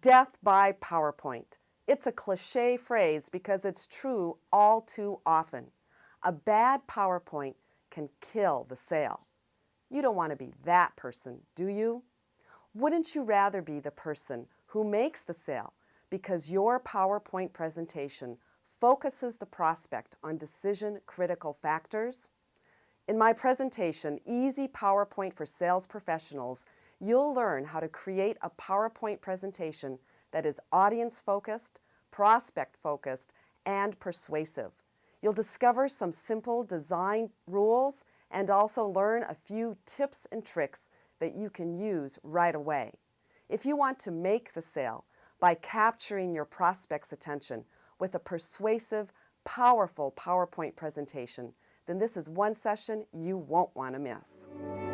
Death by PowerPoint. It's a cliche phrase because it's true all too often. A bad PowerPoint can kill the sale. You don't want to be that person, do you? Wouldn't you rather be the person who makes the sale because your PowerPoint presentation focuses the prospect on decision-critical factors? In my presentation, Easy PowerPoint for Sales Professionals, you'll learn how to create a PowerPoint presentation that is audience-focused, prospect-focused, and persuasive. You'll discover some simple design rules and also learn a few tips and tricks that you can use right away. If you want to make the sale by capturing your prospect's attention with a persuasive, powerful PowerPoint presentation, then this is one session you won't want to miss.